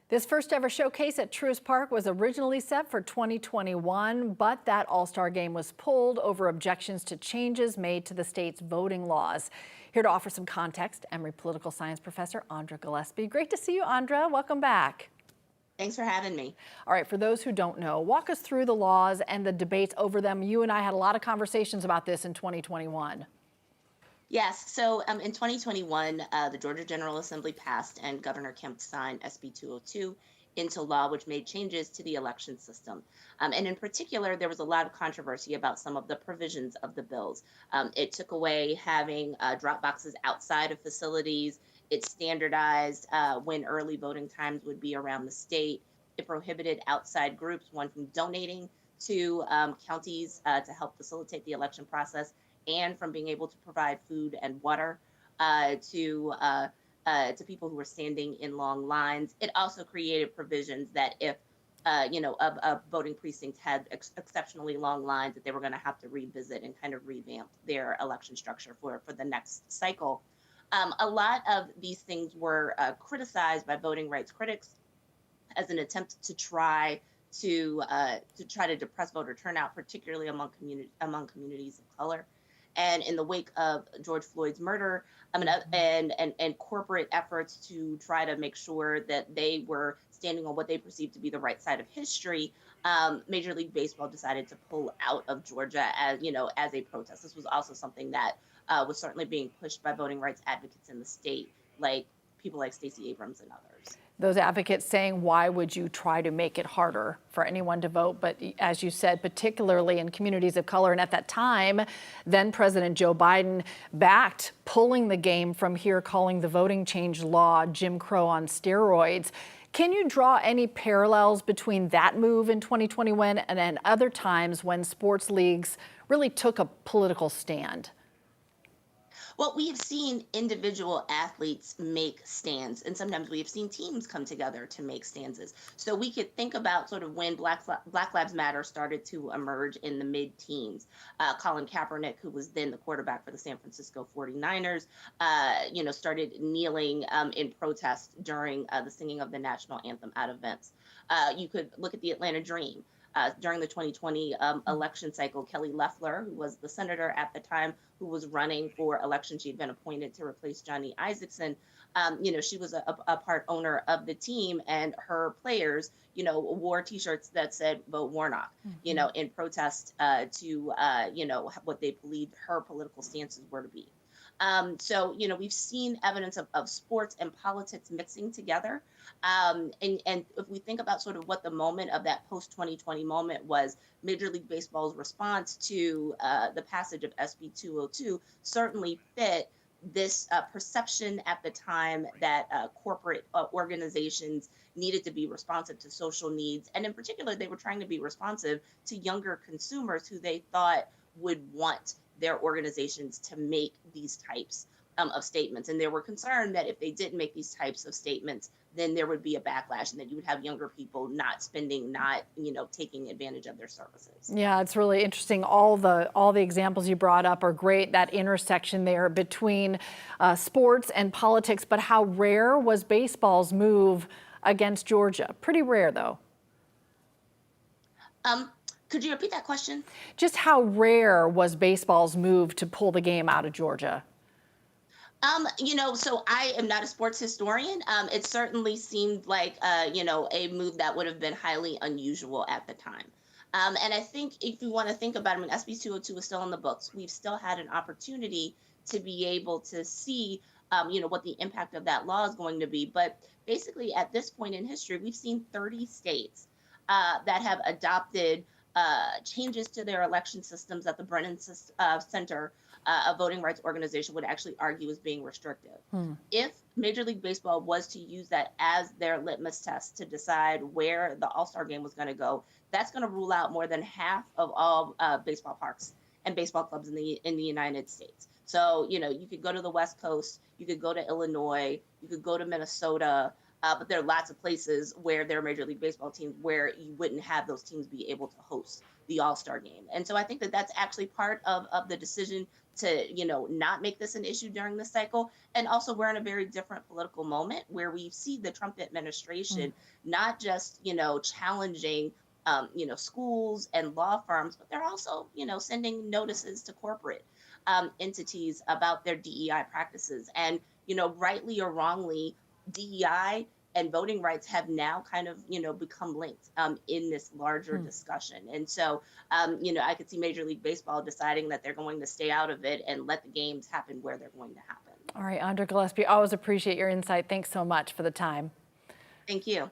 This first ever showcase at Truist Park was originally set for 2021, but that All-Star game was pulled over objections to changes made to the state's voting laws. Here to offer some context, Emory political science professor Andra Gillespie. Great to see you, Andra. Welcome back. Thanks for having me. All right, for those who don't know, walk us through the laws and the debates over them. You and I had a lot of conversations about this in 2021. Yes, so in 2021, the Georgia General Assembly passed and Governor Kemp signed SB 202 into law, which made changes to the election system. And in particular, there was a lot of controversy about some of the provisions of the bills. It took away having drop boxes outside of facilities. It standardized when early voting times would be around the state. It prohibited outside groups, one from donating to counties to help facilitate the election process and from being able to provide food and water uh, to uh, to people who were standing in long lines. It also created provisions that if a voting precinct had exceptionally long lines, that they were going to have to revisit and kind of revamp their election structure for the next cycle. A lot of these things were criticized by voting rights critics as an attempt to try to depress voter turnout, particularly among communities of color. And in the wake of George Floyd's murder, I mean, and corporate efforts to try to make sure that they were standing on what they perceived to be the right side of history, Major League Baseball decided to pull out of Georgia as a protest. This was also something that was certainly being pushed by voting rights advocates in the state, like people like Stacey Abrams and others. Those advocates saying, why would you try to make it harder for anyone to vote? But as you said, particularly in communities of color. And at that time, then President Joe Biden backed pulling the game from here, calling the voting change law Jim Crow on steroids. Can you draw any parallels between that move in 2021 and then other times when sports leagues really took a political stand? Well, we have seen individual athletes make stands, and sometimes we have seen teams come together to make stanzas. So we could think about sort of when Black Lives Matter started to emerge in the mid-teens. Colin Kaepernick, who was then the quarterback for the San Francisco 49ers, started kneeling in protest during the singing of the national anthem at events. You could look at the Atlanta Dream. During the 2020 election cycle, Kelly Loeffler, who was the senator at the time, who was running for election, she'd been appointed to replace Johnny Isakson. She was a part owner of the team, and her players, wore T-shirts that said "Vote Warnock," in protest to what they believed her political stances were to be. We've seen evidence of sports and politics mixing together. And if we think about sort of what the moment of that post 2020 moment was, Major League Baseball's response to the passage of SB 202 certainly fit this perception at the time that corporate organizations needed to be responsive to social needs. And in particular, they were trying to be responsive to younger consumers who they thought would want their organizations to make these types of statements. And they were concerned that if they didn't make these types of statements, then there would be a backlash and that you would have younger people not spending, not, taking advantage of their services. Yeah, it's really interesting. All the examples you brought up are great. That intersection there between sports and politics. But how rare was baseball's move against Georgia? Pretty rare, though. Could you repeat that question? Just how rare was baseball's move to pull the game out of Georgia? So I am not a sports historian. It certainly seemed like, a move that would have been highly unusual at the time. And I think if you want to think about it, I mean, SB 202 is still in the books. We've still had an opportunity to be able to see, what the impact of that law is going to be. But basically, at this point in history, we've seen 30 states that have adopted changes to their election systems that the Brennan Center, a voting rights organization, would actually argue is being restrictive. If Major League Baseball was to use that as their litmus test to decide where the All-Star game was going to go, that's going to rule out more than half of all baseball parks and baseball clubs in the United States. So, you could go to the West Coast, you could go to Illinois, you could go to Minnesota, but there are lots of places where there are Major League Baseball teams where you wouldn't have those teams be able to host the All-Star game. And so I think that that's actually part of the decision to, not make this an issue during the cycle. And also, we're in a very different political moment where we see the Trump Mm. administration not just, challenging, schools and law firms, but they're also, sending notices to corporate entities about their DEI practices. And, rightly or wrongly, DEI and voting rights have now kind of, become linked in this larger Hmm. discussion. And so, I could see Major League Baseball deciding that they're going to stay out of it and let the games happen where they're going to happen. All right, Andra Gillespie, always appreciate your insight. Thanks so much for the time. Thank you.